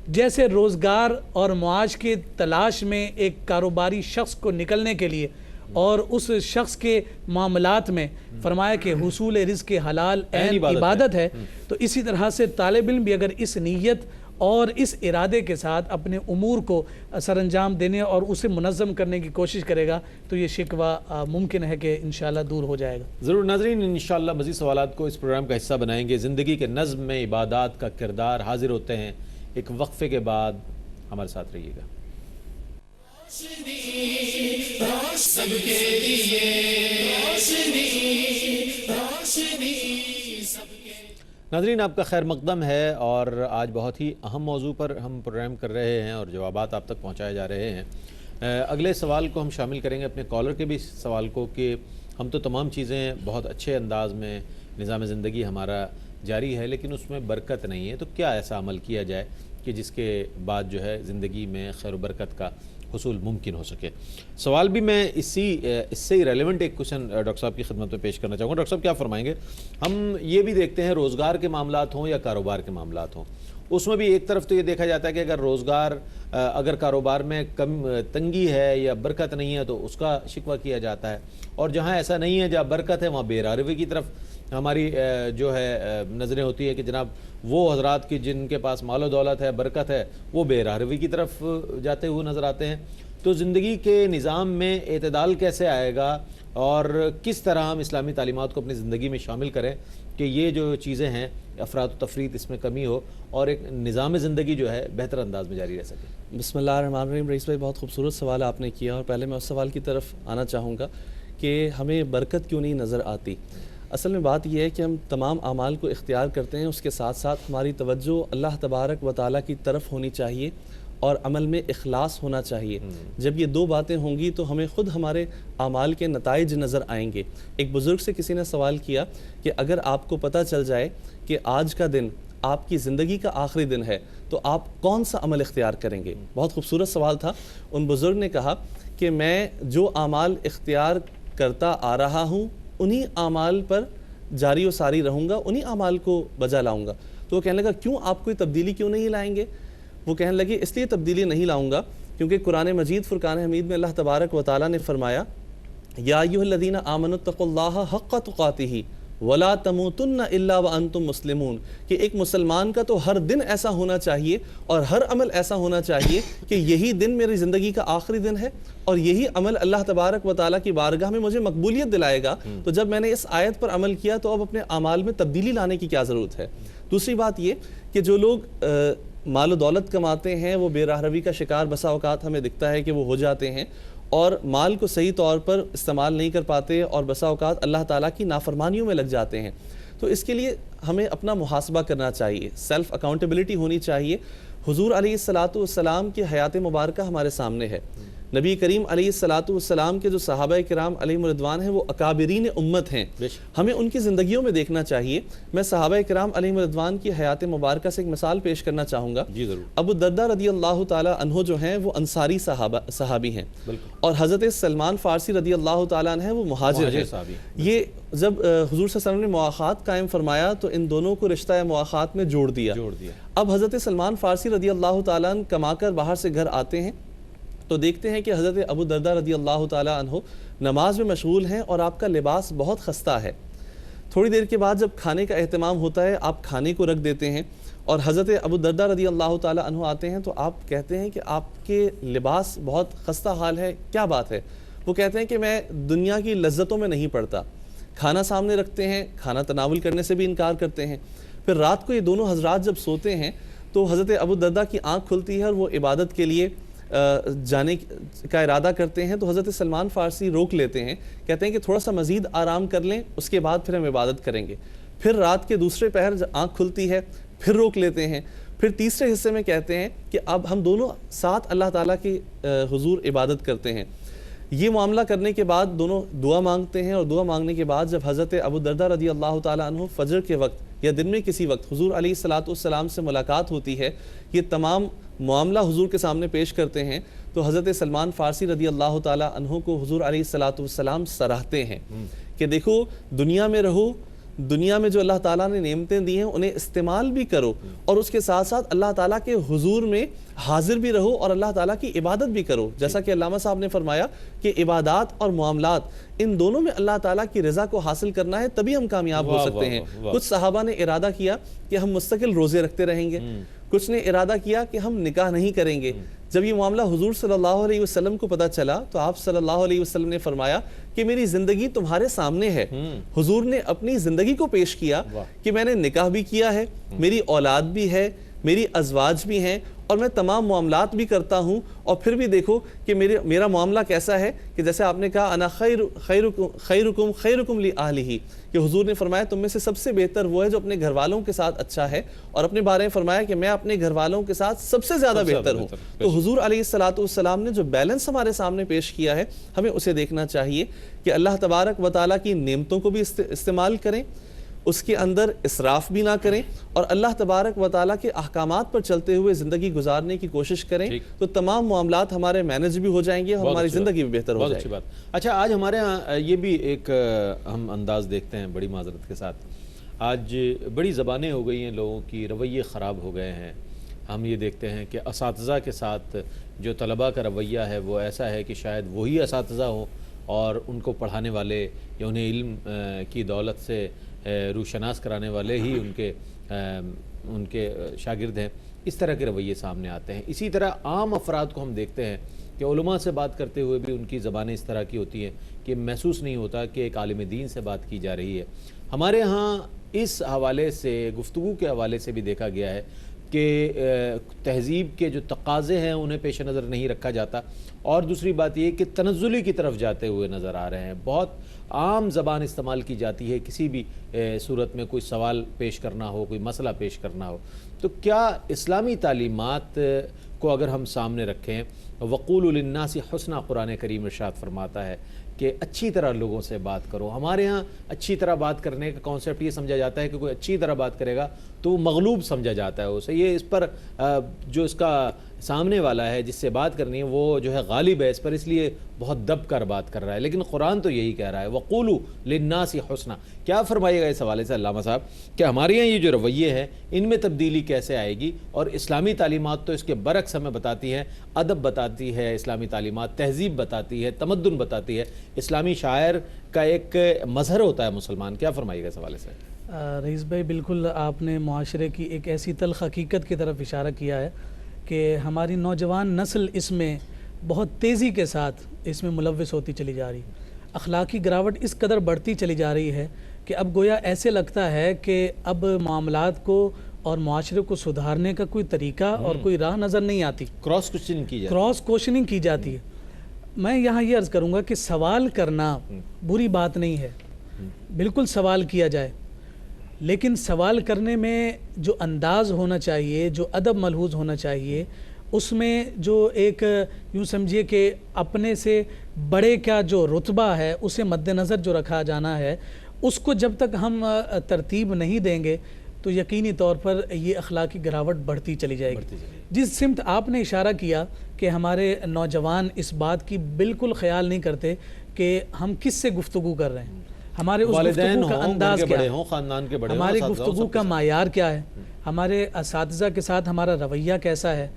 جیسے روزگار اور معاش کی تلاش میں ایک کاروباری شخص کو نکلنے کے لیے اور اس شخص کے معاملات میں فرمایا کہ حصول رزق حلال عین عبادت ہے، تو اسی طرح سے طالب علم بھی اگر اس نیت اور اس ارادے کے ساتھ اپنے امور کو سر انجام دینے اور اسے منظم کرنے کی کوشش کرے گا تو یہ شکوہ ممکن ہے کہ انشاءاللہ دور ہو جائے گا۔ ضرور ناظرین، انشاءاللہ مزید سوالات کو اس پروگرام کا حصہ بنائیں گے۔ زندگی کے نظم میں عبادات کا کردار حاضر ہوتے ہیں۔ ایک وقفے کے بعد ہمارے ساتھ رہیے گا۔ ناظرین، آپ کا خیر مقدم ہے، اور آج بہت ہی اہم موضوع پر ہم پروگرام کر رہے ہیں اور جوابات آپ تک پہنچائے جا رہے ہیں۔ اگلے سوال کو ہم شامل کریں گے اپنے کالر کے بھی سوال کو کہ ہم تو تمام چیزیں بہت اچھے انداز میں نظام زندگی ہمارا جاری ہے، لیکن اس میں برکت نہیں ہے، تو کیا ایسا عمل کیا جائے کہ جس کے بعد جو ہے زندگی میں خیر و برکت کا حصول ممکن ہو سکے؟ سوال بھی میں اس سے ہی ریلیونٹ ایک کوشچن ڈاکٹر صاحب کی خدمت میں پیش کرنا چاہوں گا۔ ڈاکٹر صاحب کیا فرمائیں گے؟ ہم یہ بھی دیکھتے ہیں روزگار کے معاملات ہوں یا کاروبار کے معاملات ہوں، اس میں بھی ایک طرف تو یہ دیکھا جاتا ہے کہ اگر کاروبار میں کم تنگی ہے یا برکت نہیں ہے تو اس کا شکوہ کیا جاتا ہے، اور جہاں ایسا نہیں ہے، جہاں برکت ہے، وہاں بے روی کی طرف ہماری جو ہے نظریں ہوتی ہے کہ جناب وہ حضرات کی جن کے پاس مال و دولت ہے، برکت ہے، وہ بے روی کی طرف جاتے ہوئے نظر آتے ہیں۔ تو زندگی کے نظام میں اعتدال کیسے آئے گا، اور کس طرح ہم اسلامی تعلیمات کو اپنی زندگی میں شامل کریں کہ یہ جو چیزیں ہیں افراد و تفریط اس میں کمی ہو اور ایک نظام زندگی جو ہے بہتر انداز میں جاری رہ سکے؟ بسم اللہ الرحمن الرحیم۔ رئیس بھائی، بہت خوبصورت سوال آپ نے کیا، اور پہلے میں اس سوال کی طرف آنا چاہوں گا کہ ہمیں برکت کیوں نہیں نظر آتی۔ اصل میں بات یہ ہے کہ ہم تمام اعمال کو اختیار کرتے ہیں، اس کے ساتھ ساتھ ہماری توجہ اللہ تبارک و تعالیٰ کی طرف ہونی چاہیے اور عمل میں اخلاص ہونا چاہیے۔ جب یہ دو باتیں ہوں گی تو ہمیں خود ہمارے اعمال کے نتائج نظر آئیں گے۔ ایک بزرگ سے کسی نے سوال کیا کہ اگر آپ کو پتہ چل جائے کہ آج کا دن آپ کی زندگی کا آخری دن ہے تو آپ کون سا عمل اختیار کریں گے؟ بہت خوبصورت سوال تھا۔ ان بزرگ نے کہا کہ میں جو اعمال اختیار کرتا آ رہا ہوں انہی اعمال پر جاری و ساری رہوں گا، انہی اعمال کو بجا لاؤں گا۔ تو وہ کہنے لگا کیوں آپ کوئی تبدیلی کیوں نہیں لائیں گے؟ وہ کہنے لگے اس لیے تبدیلی نہیں لاؤں گا کیونکہ قرآن مجید فرقان حمید میں اللہ تبارک و تعالیٰ نے فرمایا یا ایھا الذین آمنوا اتقوا اللہ حق تقاتہ ولا تموتن الا وانتم مسلمون، کہ ایک مسلمان کا تو ہر دن ایسا ہونا چاہیے اور ہر عمل ایسا ہونا چاہیے کہ یہی دن میری زندگی کا آخری دن ہے اور یہی عمل اللہ تبارک و تعالیٰ کی بارگاہ میں مجھے مقبولیت دلائے گا۔ تو جب میں نے اس آیت پر عمل کیا تو اب اپنے اعمال میں تبدیلی لانے کی کیا ضرورت ہے؟ دوسری بات یہ کہ جو لوگ مال و دولت کماتے ہیں وہ بے راہ روی کا شکار بسا اوقات ہمیں دکھتا ہے کہ وہ ہو جاتے ہیں، اور مال کو صحیح طور پر استعمال نہیں کر پاتے اور بسا اوقات اللہ تعالیٰ کی نافرمانیوں میں لگ جاتے ہیں۔ تو اس کے لیے ہمیں اپنا محاسبہ کرنا چاہیے، سیلف اکاؤنٹیبلٹی ہونی چاہیے۔ حضور علیہ الصلاۃ والسلام کی حیات مبارکہ ہمارے سامنے ہے۔ نبی کریم علیہ الصلاۃ والسلام کے جو صحابہ کرام علیہم رضوان ہیں وہ اکابرین امت ہیں، ہمیں ان کی زندگیوں میں دیکھنا چاہیے۔ میں صحابہ کرام علیہم رضوان کی حیات مبارکہ سے ایک مثال پیش کرنا چاہوں گا۔ جی ضرور۔ ابو الدرداء رضی اللہ تعالی عنہ جو ہیں وہ انصاری صحابی ہیں، اور حضرت سلمان فارسی رضی اللہ تعالیٰ عنہ ہیں وہ مہاجر ہیں۔ یہ جب حضور صلی اللہ علیہ وسلم نے مواخات قائم فرمایا تو ان دونوں کو رشتہ مواخات میں جوڑ دیا۔ اب حضرت سلمان فارسی رضی اللہ تعالیٰ عنہ کما کر باہر سے گھر آتے ہیں تو دیکھتے ہیں کہ حضرت ابو الدرداء رضی اللہ تعالیٰ عنہ نماز میں مشغول ہیں اور آپ کا لباس بہت خستہ ہے۔ تھوڑی دیر کے بعد جب کھانے کا اہتمام ہوتا ہے آپ کھانے کو رکھ دیتے ہیں اور حضرت ابو الدرداء رضی اللہ تعالیٰ عنہ آتے ہیں تو آپ کہتے ہیں کہ آپ کے لباس بہت خستہ حال ہے، کیا بات ہے؟ وہ کہتے ہیں کہ میں دنیا کی لذتوں میں نہیں پڑتا۔ کھانا سامنے رکھتے ہیں، کھانا تناول کرنے سے بھی انکار کرتے ہیں۔ پھر رات کو یہ دونوں حضرات جب سوتے ہیں تو حضرت ابو الدرداء کی آنکھ کھلتی ہے اور وہ عبادت کے لیے جانے کا ارادہ کرتے ہیں تو حضرت سلمان فارسی روک لیتے ہیں، کہتے ہیں کہ تھوڑا سا مزید آرام کر لیں، اس کے بعد پھر ہم عبادت کریں گے۔ پھر رات کے دوسرے پہر آنکھ کھلتی ہے، پھر روک لیتے ہیں، پھر تیسرے حصے میں کہتے ہیں کہ اب ہم دونوں ساتھ اللہ تعالیٰ کی حضور عبادت کرتے ہیں۔ یہ معاملہ کرنے کے بعد دونوں دعا مانگتے ہیں، اور دعا مانگنے کے بعد جب حضرت ابو الدرداء رضی اللہ تعالیٰ عنہ فجر کے وقت یا دن میں کسی وقت حضور علیہ الصلاۃ والسلام سے ملاقات ہوتی ہے، یہ تمام معاملہ حضور کے سامنے پیش کرتے ہیں تو حضرت سلمان فارسی رضی اللہ تعالیٰ عنہ کو حضور علیہ الصلاۃ والسلام سراہتے ہیں کہ دیکھو دنیا میں رہو دنیا میں جو اللہ تعالیٰ نے نعمتیں دی ہیں انہیں استعمال بھی کرو، اور اس کے ساتھ ساتھ اللہ تعالیٰ کے حضور میں حاضر بھی رہو اور اللہ تعالیٰ کی عبادت بھی کرو. جیسا کہ علامہ صاحب نے فرمایا کہ عبادات اور معاملات ان دونوں میں اللہ تعالیٰ کی رضا کو حاصل کرنا ہے، تبھی ہم کامیاب ہو سکتے ہیں. کچھ صحابہ نے ارادہ کیا کہ ہم مستقل روزے رکھتے رہیں گے، کچھ نے ارادہ کیا کہ ہم نکاح نہیں کریں گے. جب یہ معاملہ حضور صلی اللہ علیہ وسلم کو پتہ چلا تو آپ صلی اللہ علیہ وسلم نے فرمایا کہ میری زندگی تمہارے سامنے ہے. حضور نے اپنی زندگی کو پیش کیا کہ میں نے نکاح بھی کیا ہے، میری اولاد بھی ہے، میری ازواج بھی ہیں، اور میں تمام معاملات بھی کرتا ہوں. اور پھر بھی دیکھو کہ میرا معاملہ کیسا ہے کہ جیسے آپ نے کہا انا خیرکم لأہلہ، کہ حضور نے فرمایا تم میں سے سب سے بہتر وہ ہے جو اپنے گھر والوں کے ساتھ اچھا ہے، اور اپنے بارے میں فرمایا کہ میں اپنے گھر والوں کے ساتھ سب سے زیادہ بہتر ہوں. تو حضور علیہ السلام نے جو بیلنس ہمارے سامنے پیش کیا ہے ہمیں اسے دیکھنا چاہیے کہ اللہ تبارک و تعالیٰ کی نعمتوں کو بھی استعمال کریں، اس کے اندر اسراف بھی نہ کریں، اور اللہ تبارک و تعالیٰ کے احکامات پر چلتے ہوئے زندگی گزارنے کی کوشش کریں. تو تمام معاملات ہمارے مینج بھی ہو جائیں گے اور ہماری زندگی بھی بہتر ہو جائے گی. اچھا، آج ہمارے ہاں یہ بھی ایک ہم انداز دیکھتے ہیں بڑی معذرت کے ساتھ، آج بڑی زبانیں ہو گئی ہیں، لوگوں کی رویے خراب ہو گئے ہیں. ہم یہ دیکھتے ہیں کہ اساتذہ کے ساتھ جو طلباء کا رویہ ہے وہ ایسا ہے کہ شاید وہی اساتذہ ہوں اور ان کو پڑھانے والے یا انہیں علم کی دولت سے روشناس کرانے والے ہی ان کے شاگرد ہیں. اس طرح کے رویے سامنے آتے ہیں. اسی طرح عام افراد کو ہم دیکھتے ہیں کہ علماء سے بات کرتے ہوئے بھی ان کی زبانیں اس طرح کی ہوتی ہیں کہ محسوس نہیں ہوتا کہ ایک عالم دین سے بات کی جا رہی ہے. ہمارے ہاں اس حوالے سے، گفتگو کے حوالے سے بھی دیکھا گیا ہے کہ تہذیب کے جو تقاضے ہیں انہیں پیش نظر نہیں رکھا جاتا، اور دوسری بات یہ کہ تنزلی کی طرف جاتے ہوئے نظر آ رہے ہیں. بہت عام زبان استعمال کی جاتی ہے کسی بھی صورت میں کوئی سوال پیش کرنا ہو، کوئی مسئلہ پیش کرنا ہو. تو کیا اسلامی تعلیمات کو اگر ہم سامنے رکھیں، وقولوا للناس حسنا قرآن کریم ارشاد فرماتا ہے کہ اچھی طرح لوگوں سے بات کرو. ہمارے ہاں اچھی طرح بات کرنے کا کانسیپٹ یہ سمجھا جاتا ہے کہ کوئی اچھی طرح بات کرے گا تو وہ مغلوب سمجھا جاتا ہے اسے. یہ اس پر جو اس کا سامنے والا ہے جس سے بات کرنی ہے وہ جو ہے غالب ہے اس پر، اس لیے بہت دب کر بات کر رہا ہے. لیکن قرآن تو یہی کہہ رہا ہے وقولوا للناس حسنا. کیا فرمائیے گا اس حوالے سے علامہ صاحب کہ ہمارے یہاں یہ جو رویے ہیں ان میں تبدیلی کیسے آئے گی؟ اور اسلامی تعلیمات تو اس کے برعکس ہمیں بتاتی ہیں، ادب بتاتی ہے اسلامی تعلیمات، تہذیب بتاتی ہے، تمدن بتاتی ہے. اسلامی شاعر کا ایک مظہر ہوتا ہے مسلمان. کیا فرمائیے گا اس حوالے سے؟ رئیس بھائی، بالکل آپ نے معاشرے کی ایک ایسی تلخ حقیقت کی طرف اشارہ کیا ہے کہ ہماری نوجوان نسل اس میں بہت تیزی کے ساتھ اس میں ملوث ہوتی چلی جا رہی. اخلاقی گراوٹ اس قدر بڑھتی چلی جا رہی ہے کہ اب گویا ایسے لگتا ہے کہ اب معاملات کو اور معاشرے کو سدھارنے کا کوئی طریقہ اور کوئی راہ نظر نہیں آتی. کراس کوشچننگ کی جاتی ہے. میں یہاں یہ عرض کروں گا کہ سوال کرنا بری بات نہیں ہے، بالکل سوال کیا جائے، لیکن سوال کرنے میں جو انداز ہونا چاہیے، جو ادب ملحوظ ہونا چاہیے، اس میں جو ایک یوں سمجھیے کہ اپنے سے بڑے کا جو رتبہ ہے اسے مد نظر جو رکھا جانا ہے، اس کو جب تک ہم ترتیب نہیں دیں گے تو یقینی طور پر یہ اخلاقی گراوٹ بڑھتی چلی جائے گی. جس سمت آپ نے اشارہ کیا کہ ہمارے نوجوان اس بات کی بالکل خیال نہیں کرتے کہ ہم کس سے گفتگو کر رہے ہیں، ہمارے اس گفتگو کا انداز کیا ہے، ہماری گفتگو کا معیار کیا ہے، ہمارے اساتذہ کے ساتھ ہمارا رویہ کیسا ہے،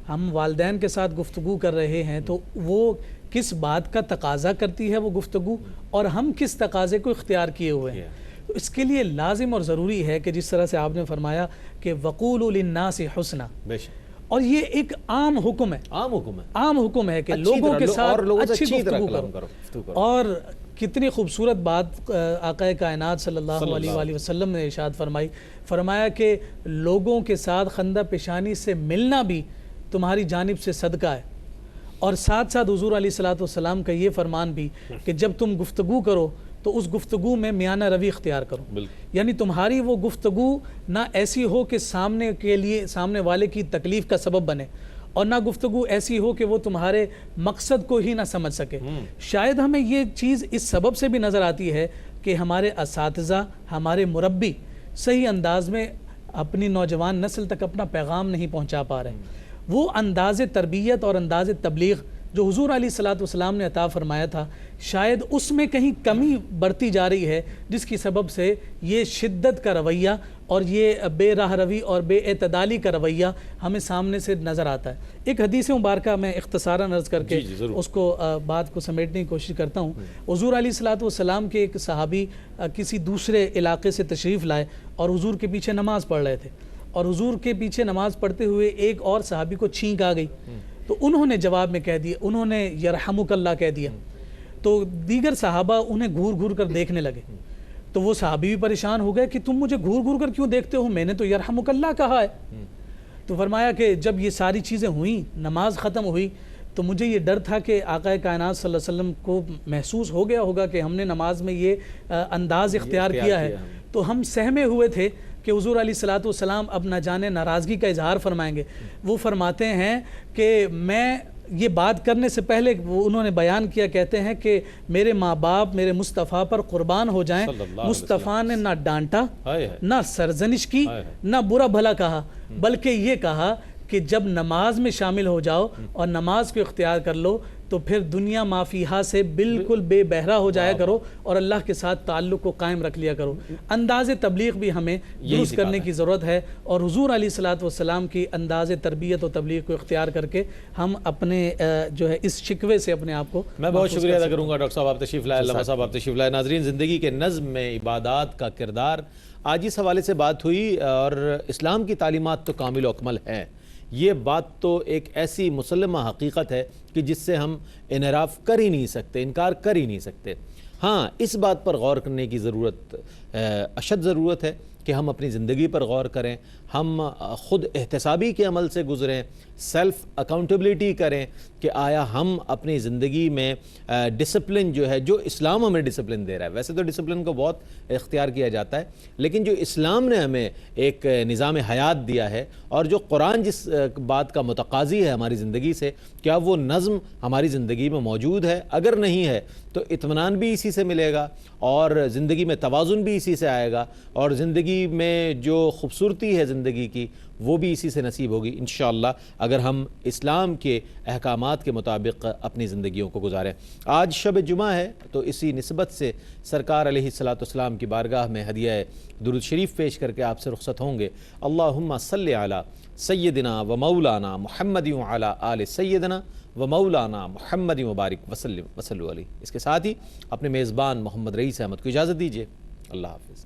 ہم والدین کے ساتھ گفتگو کر رہے ہیں تو وہ کس بات کا تقاضا کرتی ہے وہ گفتگو، اور ہم کس تقاضے کو اختیار کیے ہوئے ہیں. تو اس کے لیے لازم اور ضروری ہے کہ جس طرح سے آپ نے فرمایا کہ وقولوا للناس حسنا، اور یہ ایک عام حکم ہے کہ لوگوں کے ساتھ اچھی گفتگو کرو. اور کتنی خوبصورت بات آقا کائنات صلی اللہ علیہ وآلہ وسلم نے ارشاد فرمایا کہ لوگوں کے ساتھ خندہ پیشانی سے ملنا بھی تمہاری جانب سے صدقہ ہے. اور ساتھ ساتھ حضور علیہ السلام کا یہ فرمان بھی کہ جب تم گفتگو کرو تو اس گفتگو میں میانہ روی اختیار کرو. یعنی تمہاری وہ گفتگو نہ ایسی ہو کہ سامنے والے کی تکلیف کا سبب بنے، اور نہ گفتگو ایسی ہو کہ وہ تمہارے مقصد کو ہی نہ سمجھ سکے. شاید ہمیں یہ چیز اس سبب سے بھی نظر آتی ہے کہ ہمارے اساتذہ، ہمارے مربی صحیح انداز میں اپنی نوجوان نسل تک اپنا پیغام نہیں پہنچا پا رہے. وہ انداز تربیت اور انداز تبلیغ جو حضور علیہ الصلوۃ والسلام نے عطا فرمایا تھا شاید اس میں کہیں کمی برتی جا رہی ہے، جس کی سبب سے یہ شدت کا رویہ اور یہ بے راہ روی اور بے اعتدالی کا رویہ ہمیں سامنے سے نظر آتا ہے۔ ایک حدیث مبارکہ میں اختصاراً عرض کر کے اس کو بات کو سمیٹنے کی کوشش کرتا ہوں۔ حضور علیہ الصلوۃ والسلام کے ایک صحابی کسی دوسرے علاقے سے تشریف لائے اور حضور کے پیچھے نماز پڑھ رہے تھے، اور حضور کے پیچھے نماز پڑھتے ہوئے ایک اور صحابی کو چھینک آ گئی، تو انہوں نے جواب میں کہہ دیا، انہوں نے یرحمک اللہ کہہ دیا، تو دیگر صحابہ انہیں گھور گھور کر دیکھنے لگے، تو وہ صحابی بھی پریشان ہو گئے کہ تم مجھے گھور گھور کر کیوں دیکھتے ہو، میں نے تو یرحمک اللہ کہا ہے۔ تو فرمایا کہ جب یہ ساری چیزیں ہوئیں، نماز ختم ہوئی، تو مجھے یہ ڈر تھا کہ آقا کائنات صلی اللہ علیہ وسلم کو محسوس ہو گیا ہوگا کہ ہم نے نماز میں یہ انداز اختیار کیا ہے، تو ہم سہمے ہوئے تھے کہ حضور علیہ الصلوۃ والسلام اب نہ جانے ناراضگی کا اظہار فرمائیں گے۔ وہ فرماتے ہیں کہ میں یہ بات کرنے سے پہلے انہوں نے بیان کیا، کہتے ہیں کہ میرے ماں باپ میرے مصطفیٰ پر قربان ہو جائیں، مصطفیٰ نے نہ ڈانٹا، نہ سرزنش کی، نہ برا بھلا کہا، بلکہ یہ کہا کہ جب نماز میں شامل ہو جاؤ اور نماز کو اختیار کر لو تو پھر دنیا ما فیہا سے بالکل بے بہرا ہو جایا کرو اور اللہ کے ساتھ تعلق کو قائم رکھ لیا کرو۔ انداز تبلیغ بھی ہمیں درست کرنے کی ضرورت ہے، اور حضور علیہ الصلوۃ والسلام کی انداز تربیت و تبلیغ کو اختیار کر کے ہم اپنے جو ہے اس شکوے سے اپنے آپ کو میں بہت شکریہ ادا کروں گا ڈاکٹر صاحب آپ تشریف لائے، علامہ صاحب آپ تشریف لائے۔ ناظرین، زندگی کے نظم میں عبادات کا کردار، آج اس حوالے سے بات ہوئی، اور اسلام کی تعلیمات تو کامل و اکمل ہیں، یہ بات تو ایک ایسی مسلمہ حقیقت ہے کہ جس سے ہم انحراف کر ہی نہیں سکتے، انکار کر ہی نہیں سکتے۔ ہاں، اس بات پر غور کرنے کی ضرورت اشد ضرورت ہے کہ ہم اپنی زندگی پر غور کریں، ہم خود احتسابی کے عمل سے گزریں، سیلف اکاؤنٹیبلٹی کریں کہ آیا ہم اپنی زندگی میں ڈسپلن جو ہے، جو اسلام ہمیں ڈسپلن دے رہا ہے، ویسے تو ڈسپلن کو بہت اختیار کیا جاتا ہے، لیکن جو اسلام نے ہمیں ایک نظام حیات دیا ہے اور جو قرآن جس بات کا متقاضی ہے ہماری زندگی سے، کیا وہ نظم ہماری زندگی میں موجود ہے؟ اگر نہیں ہے تو اطمینان بھی اسی سے ملے گا، اور زندگی میں توازن بھی اسی سے آئے گا، اور زندگی میں جو خوبصورتی ہے زندگی کی وہ بھی اسی سے نصیب ہوگی انشاءاللہ، اگر ہم اسلام کے احکامات کے مطابق اپنی زندگیوں کو گزاریں۔ آج شب جمعہ ہے، تو اسی نسبت سے سرکار علیہ الصلوۃ والسلام کی بارگاہ میں ہدیہ درود شریف پیش کر کے آپ سے رخصت ہوں گے۔ اللہم صلی علی سیدنا و مولانا محمد وعلی آل سیدنا و مولانا محمد وبارک وسلم وصلوا علیہ۔ اس کے ساتھ ہی اپنے میزبان محمد رئیس احمد کو اجازت دیجیے، اللہ حافظ۔